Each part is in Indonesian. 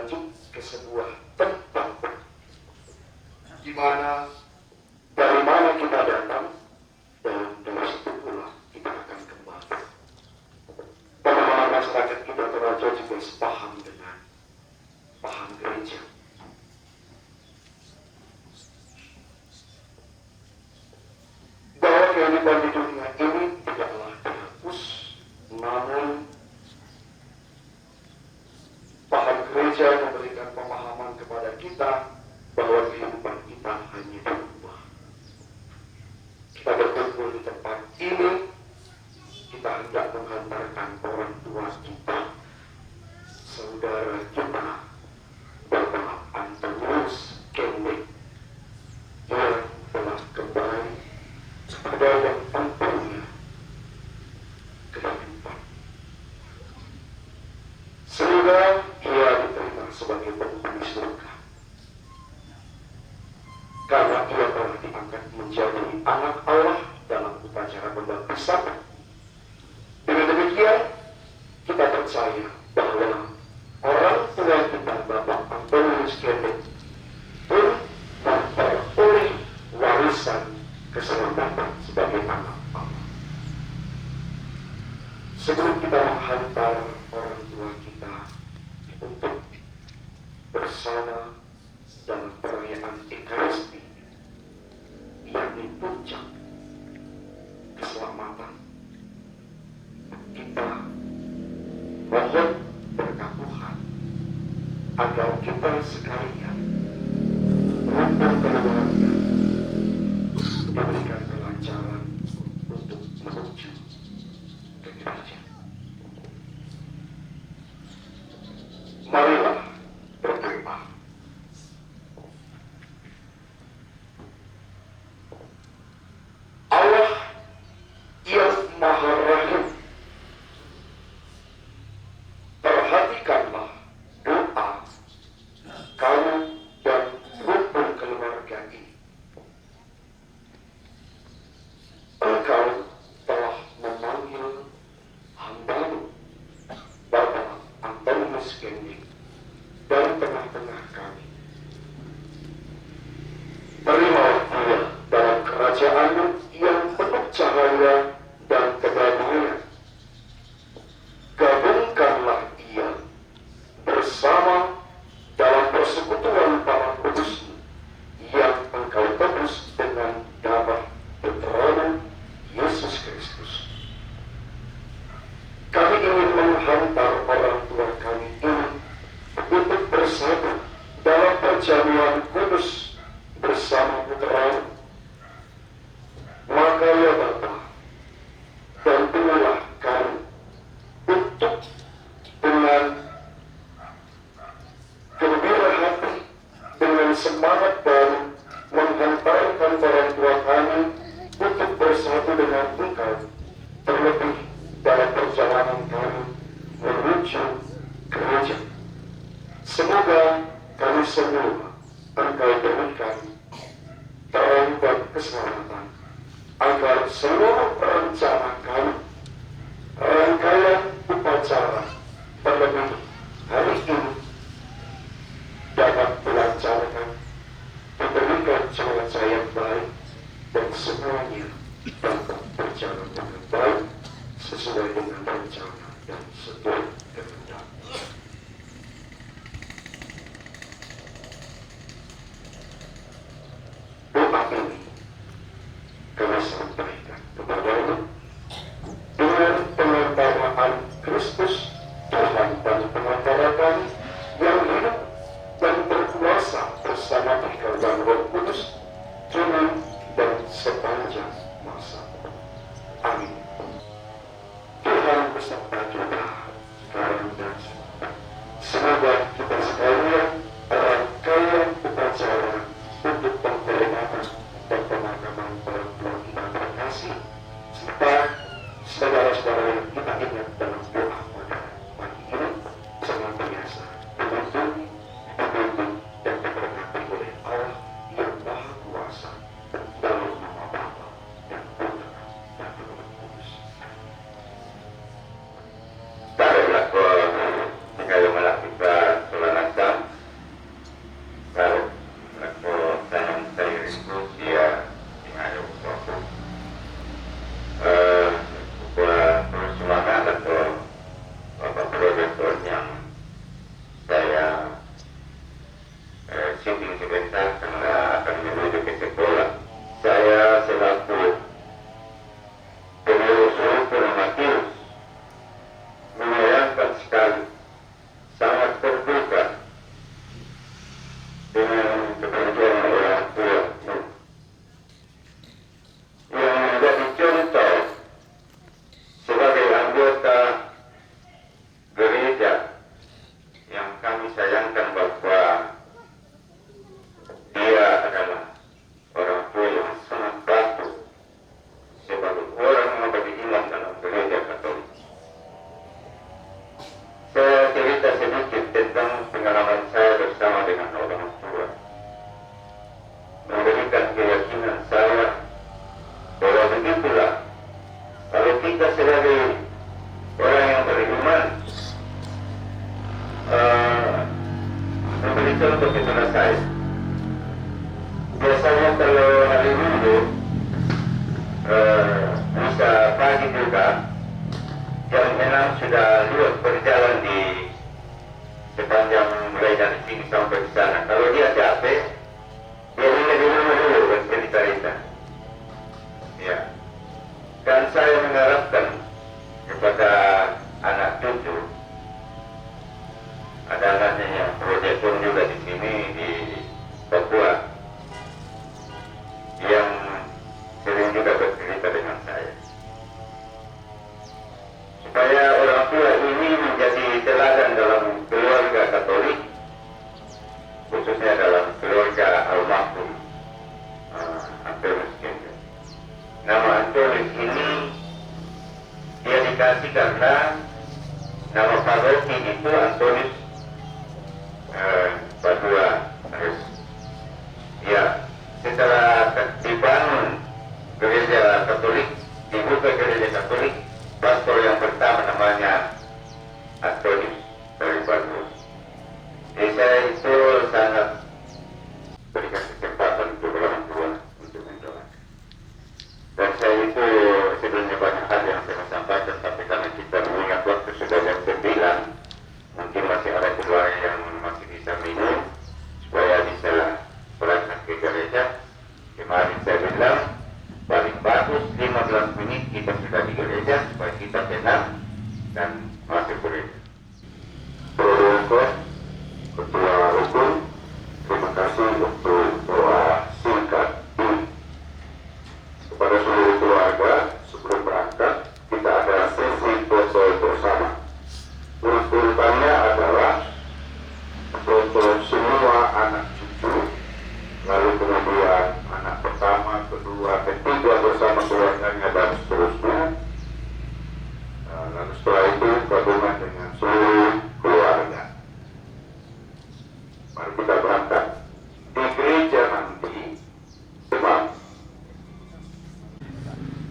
berlanjut ke sebuah tempat di mana dari mana kita datang dan dari situ pula kita akan kembali. Pemahaman masyarakat kita Toraja juga sepaham dengan paham gereja. Bahwa kehidupan di dunia ini tidaklah dihapus, namun paham gereja memberikan pemahaman kepada kita bahwa kehidupan kita hanya berubah. Kita berkumpul di tempat ini, kita hendak menghantarkan orang tua kita, saudara kita, Bapak Antonius Kendrick, yang telah kembali pada yang pantasnya kehidupan. Semoga ia diterima sebagai penghuni surga, karena ia telah diangkat menjadi anak Allah dalam upacara pembaptisan. Dengan demikian, kita percaya bahwa orang tua kita, Bapak Antonius Kendrick, pun memperoleh warisan keselamatan sebagai anak Allah. Sebelum kita menghantar orang tua kita untuk bersama dalam perayaan Ekaristi, yakni puncak keselamatan, kita mohon berkat Tuhan agar kita sekalian rukun keluarga diberikan kelancaran untuk menuju ke gereja. Marilah berdoa. Allah yang Maha Rahim, perhatikanlah doa kami dan rukun keluarga ini. Engkau telah memanggil hamba-Mu, Bapak Antonius Kendrick, dari tengah-tengah kami. Terimalah dia dalam kerajaan-Mu yang penuh cahaya dan kedamaian. Gabungkanlah ia bersama dalam persekutuan para kudus yang Engkau tebus dengan darah Putra-Mu Yesus Kristus. Kami ingin menghantar orang tua kami ini untuk bersatu dalam perjamuan kudus bersama Putra-Mu. Maka ya Bapa, bantulah kami untuk dengan gembira hati, dengan semangat baru menghantarkan orang tua kami untuk bersatu dengan Engkau, terlebih dalam perjalanan kami menuju gereja. Semoga kami semua Engkau berikan terang dan keselamatan, agar seluruh rencana kami, rangkaian upacara, terlebih hari ini, dapat dilancarkan, diberikan cuaca yang baik, dan semuanya dapat berjalan dengan baik sesuai dengan rencana dan sesuai kehendak. Doa ini sekali, sangat terbuka dengan kepergian orang tua yang menjadi contoh sebagai anggota gereja yang kami sayangkan bahwa dia adalah orang tua yang sangat patuh sebagai orang yang beriman dalam gereja Katolik. Saya cerita sedikit tentang pengalaman saya bersama dengan orang tua, memberikan keyakinan saya bahwa begitulah kalau kita sebagai orang yang beriman memberi contoh kepada saya. Biasanya kalau hari Minggu misa pagi juga jam 6 sudah lihat berjalan di sepanjang mulai dari sini sampai ke sana. Kalau dia capek, dia lihat di rumah dulu bercerita-cerita. Ya. Dan saya mengharapkan kepada anak cucu, ada anaknya yang proyek pun juga di sini di Papua, yang sering juga bercerita dengan saya, supaya orang tua ini menjadi teladan dalam keluarga Katolik, khususnya dalam keluarga almarhum Antonius Kempis. Nama Antonius ini dia dikasih karena nama paroki itu Antonius Padua. Ya, setelah dibangun gereja Katolik, dibuka gereja Katolik, pastor yang pertama namanya Antonius dari Padua. Jadi saya itu sangat berikan kesempatan untuk orang tua untuk mendoakan. Dan saya itu sebenarnya banyak hal yang saya sampaikan, tapi karena kita mengingat waktu sudah jam 9, mungkin masih ada keluarga yang masih bisa minum supaya bisa berangkat ke gereja. Kemarin saya bilang paling bagus 15 menit kita sudah di gereja supaya kita tenang dan masuk gereja. Ketua Rukun, terima kasih untuk doa singkat ini. Kepada seluruh keluarga, sebelum berangkat kita ada sesi foto bersama. Urutannya adalah foto semua anak cucu, lalu kemudian anak pertama, kedua, ketiga bersama keluarganya dan seterusnya. Lalu setelah itu gabungan dengan seluruh keluarga. Mari kita berangkat. Di gereja nanti, sebab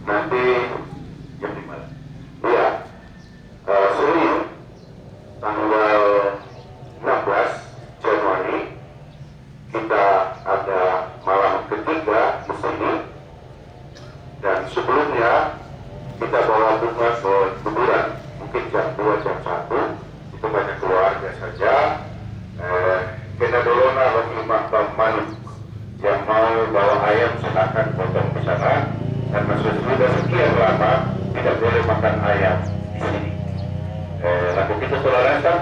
nanti jam 5. Iya, Senin tanggal 16 Januari kita ada malam ketiga di sini, dan sebelumnya kita bawa bunga ke kuburan, mungkin jam 2, jam 1, itu banyak keluarga saja. Kita dolona bagi makam manuk yang mau bawa ayam silakan potong ke sana, dan masuk sudah sekian lama tidak boleh makan ayam di sini. Lalu kita toleransi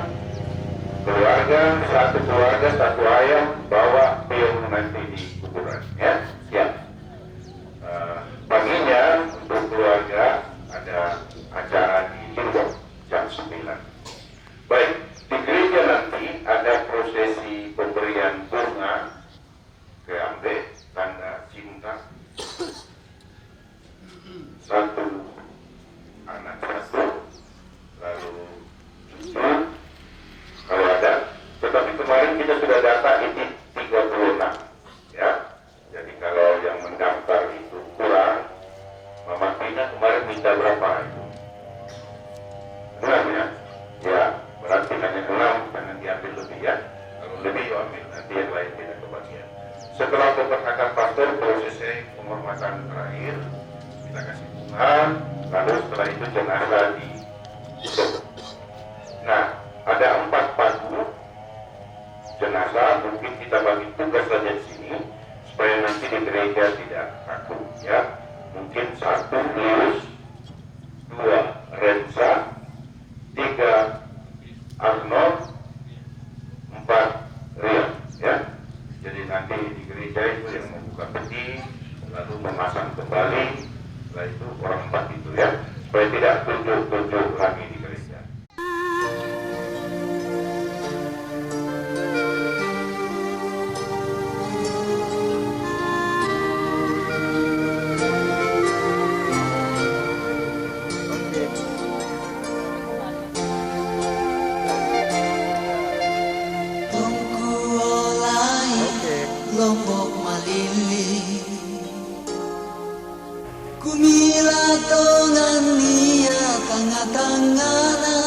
keluarga, satu keluarga satu ayam, bawa pion nanti di kuburan, ya siap. Paginya untuk keluarga ada acara di Cirebon jam 9. Baik, di gereja nanti ada prosesi pemberian bunga ke Ambe, tanda cinta. Satu anak satu, lalu cucu kalau ada. Tetapi kemarin kita sudah data ini 36, ya. Jadi kalau yang mendaftar itu kurang, Mama Tina kemarin minta berapa itu? 6 ya? Ya, berarti hanya 6, jangan diambil lebih ya. Kalau lebih ambil, nanti yang lain tidak kebagian. Setelah pemerintah pastor, prosesnya penghormatan terakhir, kita kasih bunga, lalu setelah itu jenazah di tutup. Nah, ada 4 pagu jenazah, mungkin kita bagi tugas saja di sini supaya nanti di gereja tidak kaku, ya. Mungkin 1 Lius, 2 Rensa, 3 Arnold 4 Rian, ya. Jadi nanti di gereja itu yang membuka peti, lalu memasang kembali, setelah itu orang 4 itu, ya, supaya tidak tunjuk-tunjuk lagi di gereja. Lombok malili kumila tongan nia tanga-tangana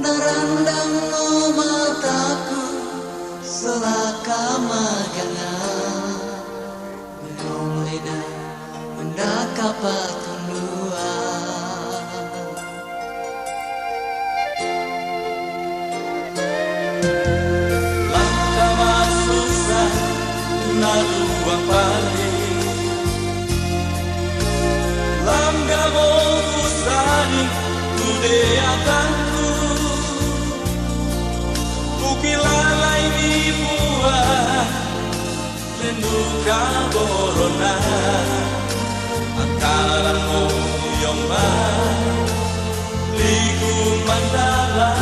narandang mo mataku selaka magana belum lena mendakapat tundua. Naruang pali Langga mo usani Kudeatanku Kukilalay di buah Lenduka borona Akalan mo yung ba Liku mandala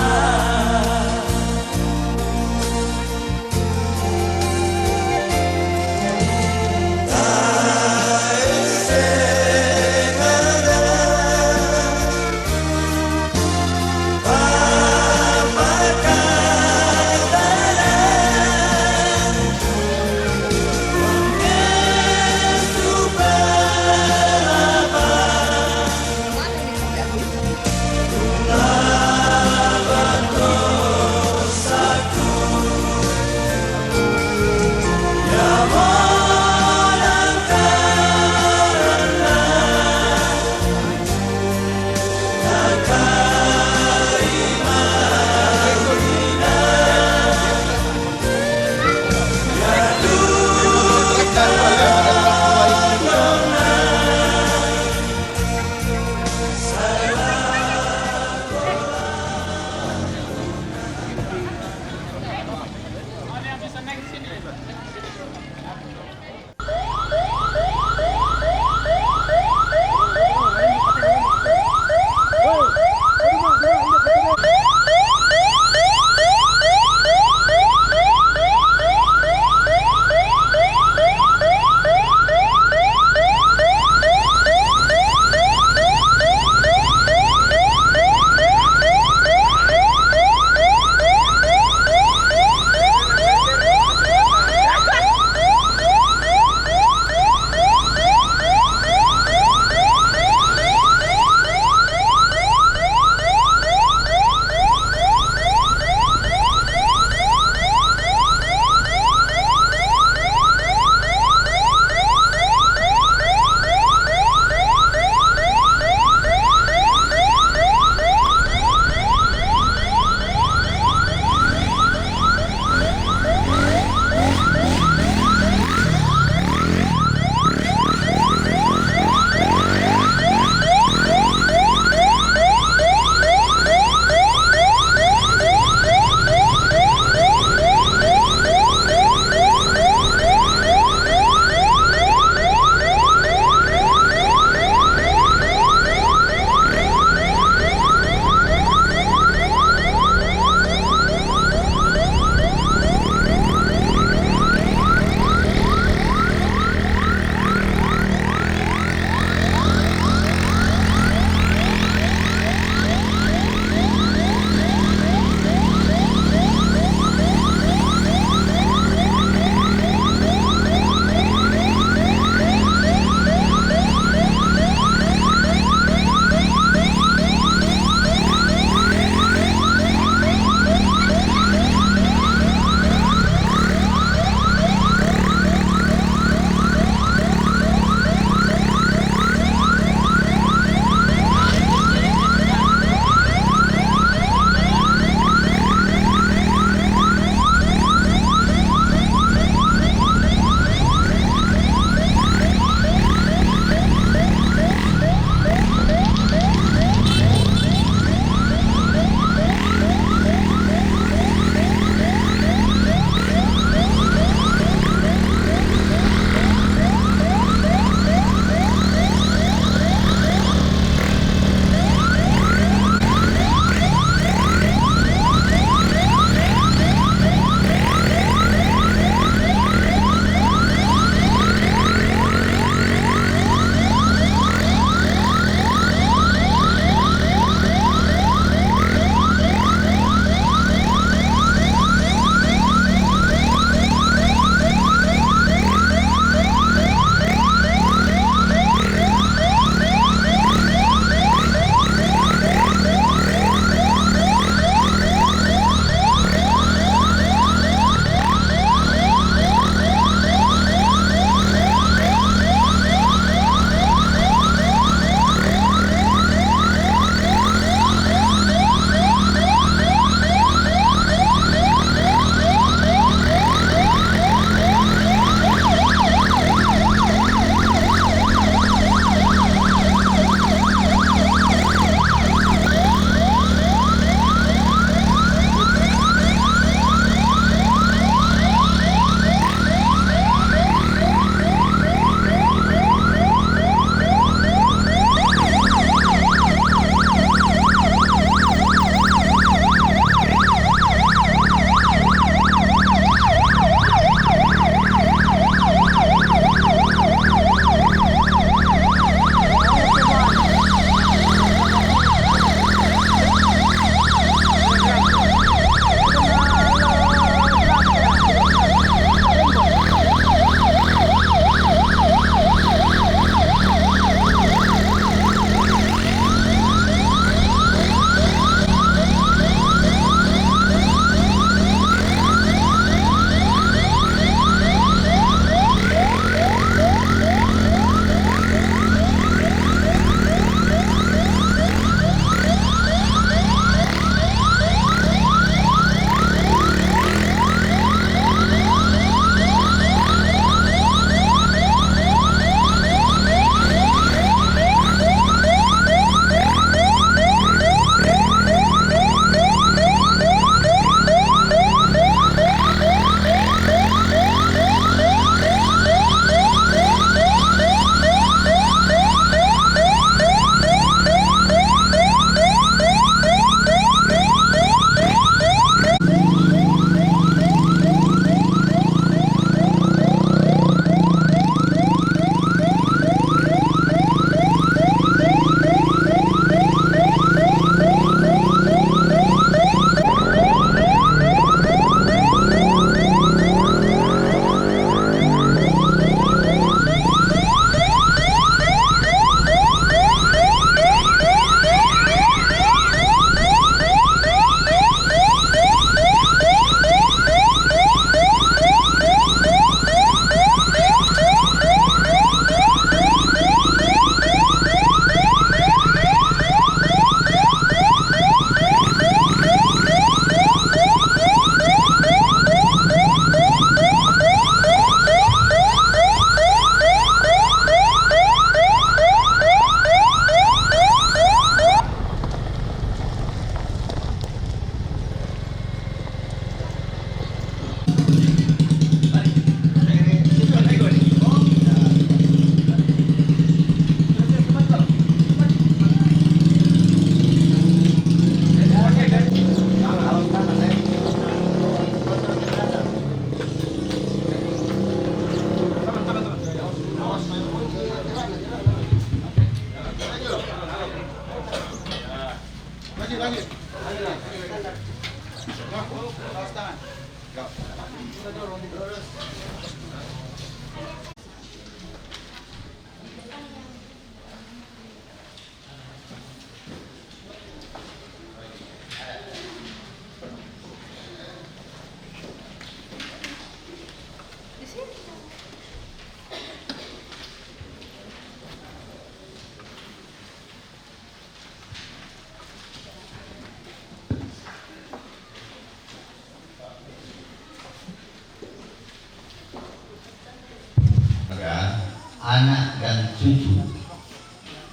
Anak dan cucu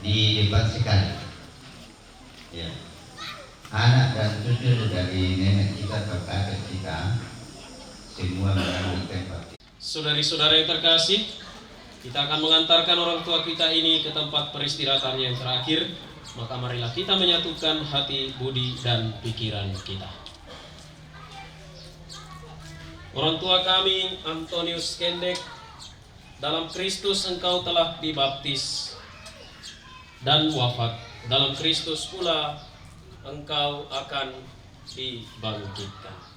di depan sekali, ya. Anak dan cucu dari nenek kita atau kakek kita semua mengambil tempat. Saudari-saudara yang terkasih, kita akan mengantarkan orang tua kita ini ke tempat peristirahatan yang terakhir. Maka marilah kita menyatukan hati, budi, dan pikiran kita. Orang tua kami, Antonius Kendek, dalam Kristus engkau telah dibaptis dan wafat. Dalam Kristus pula engkau akan dibangkitkan.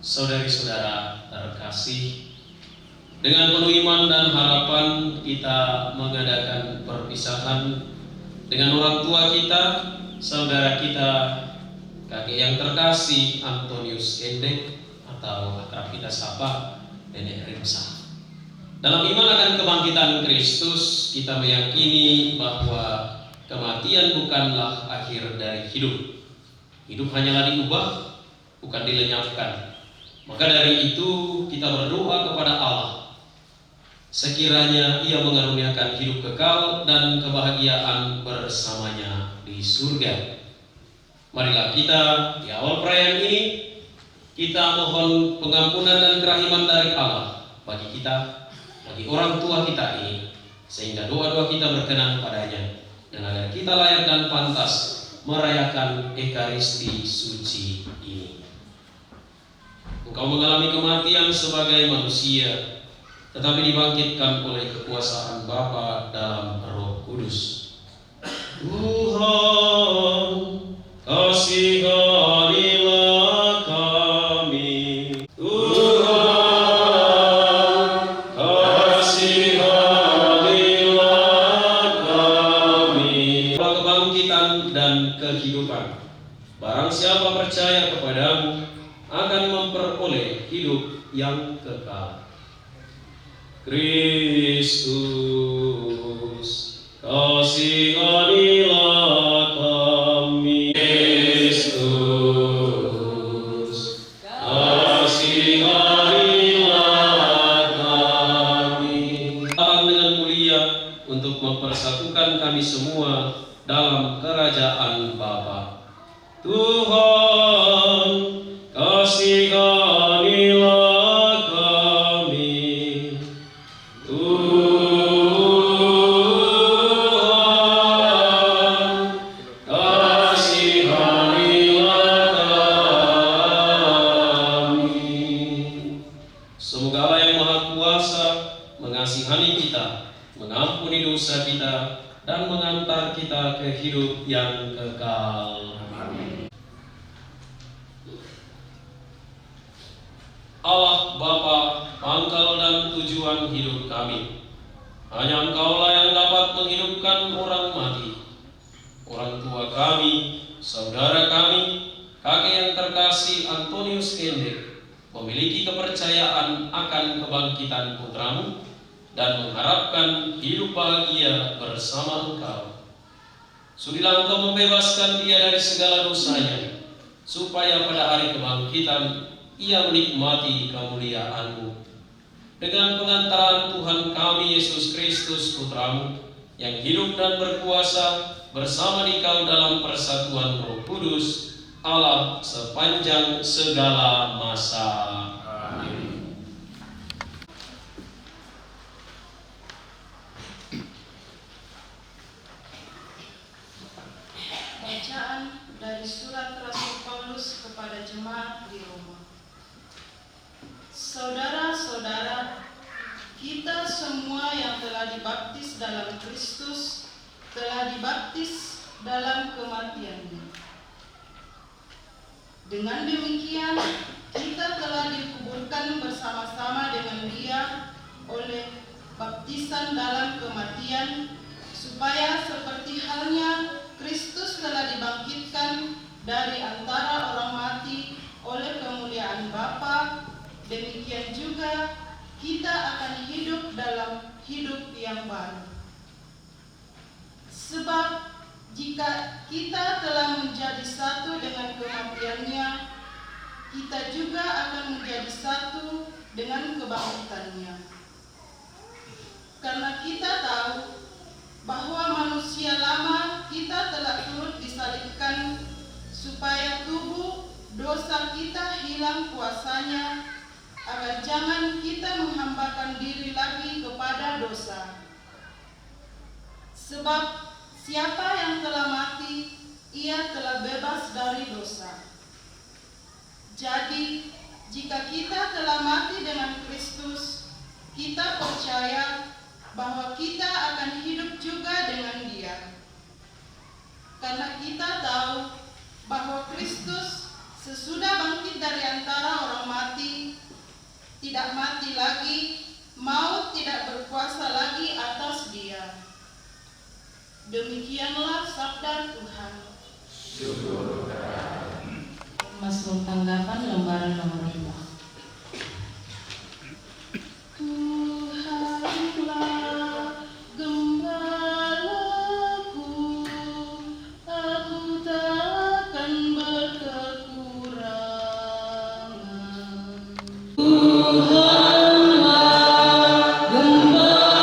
Saudari-saudara terkasih, dengan penuh iman dan harapan kita mengadakan perpisahan dengan orang tua kita, saudara kita, kakek yang terkasih Antonius Kendek atau akrab kita sapa Nenek Rimsa. Dalam iman akan kebangkitan Kristus, kita meyakini bahwa kematian bukanlah akhir dari hidup. Hidup hanyalah diubah, bukan dilenyapkan. Maka dari itu kita berdoa kepada Allah, sekiranya Ia mengaruniakan hidup kekal dan kebahagiaan bersamanya di surga. Marilah kita di awal perayaan ini kita mohon pengampunan dan kerahiman dari Allah bagi kita, bagi orang tua kita ini, sehingga doa-doa kita berkenan padanya dan agar kita layak dan pantas merayakan Ekaristi suci ini. Engkau mengalami kematian sebagai manusia, tetapi dibangkitkan oleh kekuasaan Bapa dalam Roh Kudus. Tuhan, kasihanilah kami. Tuhan, kasihanilah kami. Kebangkitan dan kehidupan. Barang siapa percaya kepadamu akan memperoleh hidup yang kekal. Kristus, kasihanilah kami. Kristus, kasihanilah kami. Datang dengan mulia untuk mempersatukan kami semua dalam kerajaan Bapa. Tuhan, kasihanilah kami. Tuhan, kasihanilah kami. mengasihani kita, mengampuni dosa kita, dan mengantar kita ke hidup yang kekal. Amin. Allah Bapa, pangkal dan tujuan hidup kami, hanya Engkaulah yang dapat menghidupkan orang mati. Orang tua kami, saudara kami, kakek yang terkasih Antonius Kendek memiliki kepercayaan akan kebangkitan putramu dan mengharapkan hidup bahagia bersama Engkau. Sudilah Engkau membebaskan dia dari segala dosanya, supaya pada hari kebangkitan ia menikmati kemuliaan-Mu. Dengan pengantaran Tuhan kami Yesus Kristus Putramu, yang hidup dan berkuasa bersama Dikau dalam persatuan Roh Kudus, Allah sepanjang segala masa. Amin. Bacaan dari surat Rasul Paulus kepada jemaat di Roma. Saudara-saudara, kita semua yang telah dibaptis dalam Kristus telah dibaptis dalam kematian-Nya. Dengan demikian, kita telah dikuburkan bersama-sama dengan Dia oleh baptisan dalam kematian, supaya seperti halnya Kristus telah dibangkitkan dari antara orang mati oleh kemuliaan Bapa, demikian juga kita akan hidup dalam hidup yang baru. Sebab jika kita telah menjadi satu dengan kematian-Nya, kita juga akan menjadi satu dengan kebangkitan-Nya. Karena kita tahu bahwa manusia lama kita telah turut disalibkan, supaya tubuh dosa kita hilang kuasanya, agar jangan kita menghambakan diri lagi kepada dosa. Sebab siapa yang telah mati, ia telah bebas dari dosa. Jadi, jika kita telah mati dengan Kristus, kita percaya bahwa kita akan hidup juga dengan Dia. Karena kita tahu bahwa Kristus sesudah bangkit dari antara orang mati, tidak mati lagi, maut tidak berkuasa lagi atas Dia. Demikianlah sabda Tuhan. Mazmur tanggapan lembaran nomor 5. Tuhanlah gembalaku, aku takkan berkekurangan. Tuhanlah gembalaku,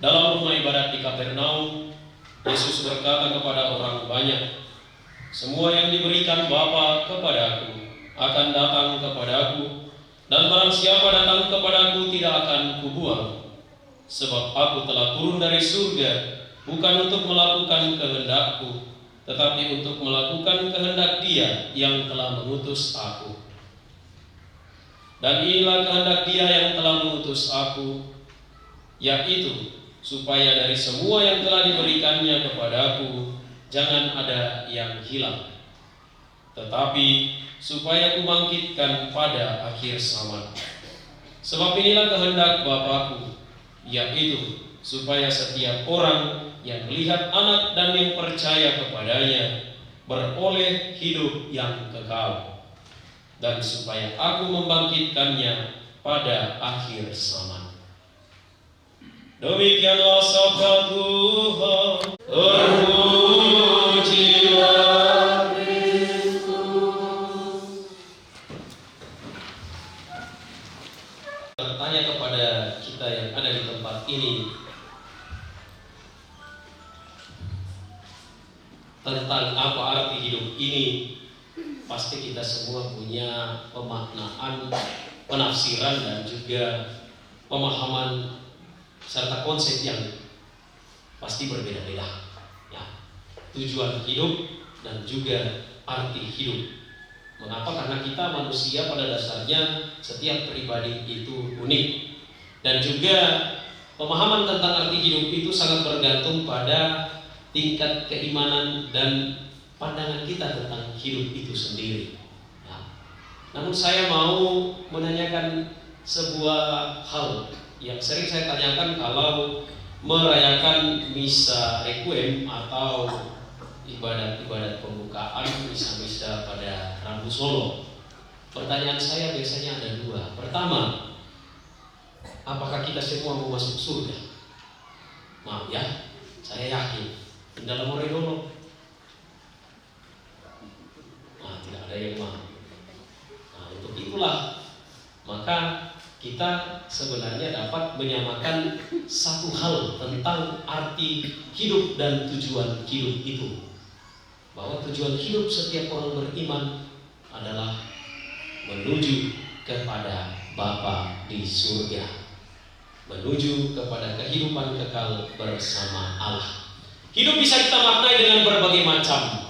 Dalam rumah ibadat di Kapernaum, Yesus berkata kepada orang banyak, "Semua yang diberikan Bapa kepadaku akan datang kepadaku, dan barang siapa datang kepadaku tidak akan kubuang. Sebab aku telah turun dari surga, bukan untuk melakukan kehendakku, tetapi untuk melakukan kehendak Dia yang telah mengutus aku. Dan inilah kehendak Dia yang telah mengutus aku, yaitu supaya dari semua yang telah diberikannya kepadaku jangan ada yang hilang, tetapi supaya kubangkitkan pada akhir zaman. Sebab inilah kehendak Bapa-Ku, yaitu supaya setiap orang yang melihat Anak dan yang percaya kepadanya beroleh hidup yang kekal, dan supaya Aku membangkitkannya pada akhir zaman." Demikianlah sabda Tuhan. Terpujilah Kristus. Bertanya kepada kita yang ada di tempat ini tentang apa arti hidup ini, pasti kita semua punya pemaknaan, penafsiran, dan juga pemahaman serta konsep yang pasti berbeda-beda, ya. Tujuan hidup dan juga arti hidup. Mengapa? Karena kita manusia pada dasarnya setiap pribadi itu unik, dan juga pemahaman tentang arti hidup itu sangat bergantung pada tingkat keimanan dan pandangan kita tentang hidup itu sendiri, ya. Namun saya mau menanyakan sebuah hal yang sering saya tanyakan kalau merayakan misa requiem atau ibadat-ibadat pembukaan, misa-misa pada Rabu Solo. Pertanyaan saya biasanya ada dua. Pertama, apakah kita semua mau masuk surga? Maaf ya, saya yakin dalam Moredono. Nah, tidak ada yang mau. Nah, untuk itulah maka kita sebenarnya dapat menyamakan satu hal tentang arti hidup dan tujuan hidup itu, bahwa tujuan hidup setiap orang beriman adalah menuju kepada Bapa di surga, menuju kepada kehidupan kekal bersama Allah. Hidup bisa kita maknai dengan berbagai macam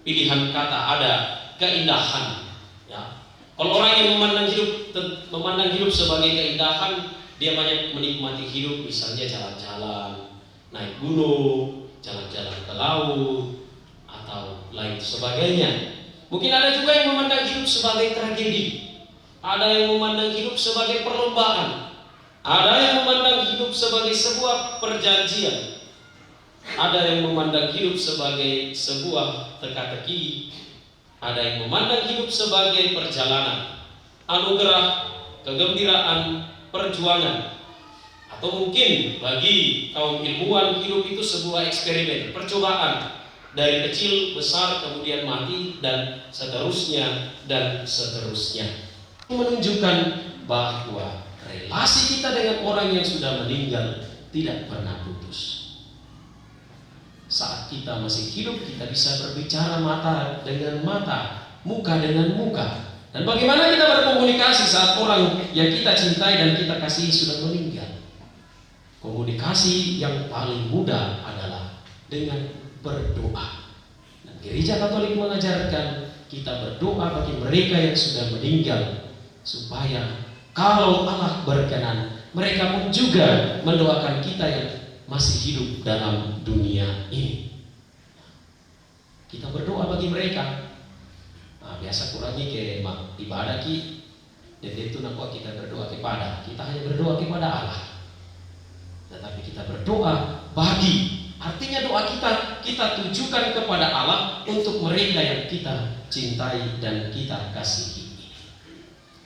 pilihan kata, ada keindahan, ya. Kalau orang yang memandang hidup sebagai keindahan, dia banyak menikmati hidup, misalnya jalan-jalan, naik gunung, jalan-jalan ke laut, atau lain sebagainya. Mungkin ada juga yang memandang hidup sebagai tragedi, ada yang memandang hidup sebagai perlombaan, ada yang memandang hidup sebagai sebuah perjanjian, ada yang memandang hidup sebagai sebuah teka-teki, ada yang memandang hidup sebagai perjalanan, anugerah, kegembiraan, perjuangan. Atau mungkin bagi kaum ilmuwan, hidup itu sebuah eksperimen, percobaan, dari kecil, besar, kemudian mati, dan seterusnya, dan seterusnya. Menunjukkan bahwa relasi kita dengan orang yang sudah meninggal tidak pernah putus. Saat kita masih hidup, kita bisa berbicara mata dengan mata, muka dengan muka. Dan bagaimana kita berkomunikasi saat orang yang kita cintai dan kita kasihi sudah meninggal? Komunikasi yang paling mudah adalah dengan berdoa. Dan Gereja Katolik mengajarkan kita berdoa bagi mereka yang sudah meninggal, supaya kalau Allah berkenan, mereka pun juga mendoakan kita yang masih hidup dalam dunia ini. Kita berdoa bagi mereka. Nah, biasa kurangi ke ibadah ki, dan itu nakwa kita berdoa kepada. Kita hanya berdoa kepada Allah. Tetapi kita berdoa bagi, artinya doa kita tujukan kepada Allah untuk mereka yang kita cintai dan kita kasihi.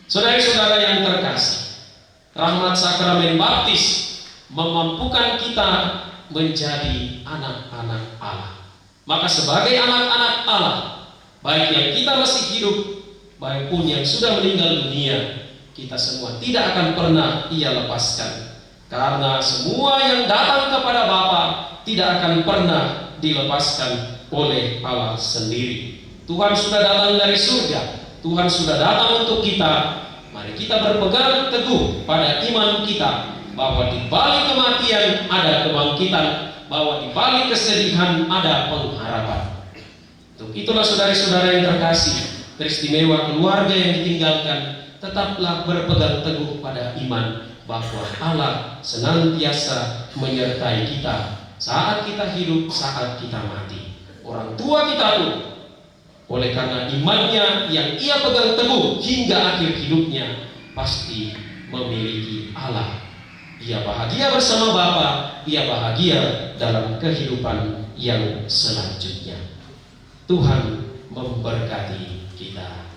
Saudara-saudara yang terkasih, rahmat sakramen baptis memampukan kita menjadi anak-anak Allah. Maka sebagai anak-anak Allah, baik yang kita masih hidup, baik pun yang sudah meninggal dunia, kita semua tidak akan pernah Ia lepaskan. Karena semua yang datang kepada Bapa tidak akan pernah dilepaskan oleh Allah sendiri. Tuhan sudah datang dari surga, Tuhan sudah datang untuk kita. Mari kita berpegang teguh pada iman kita, bahwa di balik kematian ada kebangkitan, bahwa di balik kesedihan ada pengharapan. Untuk itulah saudara-saudara yang terkasih, teristimewa keluarga yang ditinggalkan, tetaplah berpegang teguh pada iman bahwa Allah senantiasa menyertai kita saat kita hidup, saat kita mati. Orang tua kita pun, oleh karena imannya yang ia pegang teguh hingga akhir hidupnya, pasti memiliki Allah. Dia bahagia bersama Bapa, dia bahagia dalam kehidupan yang selanjutnya. Tuhan memberkati kita.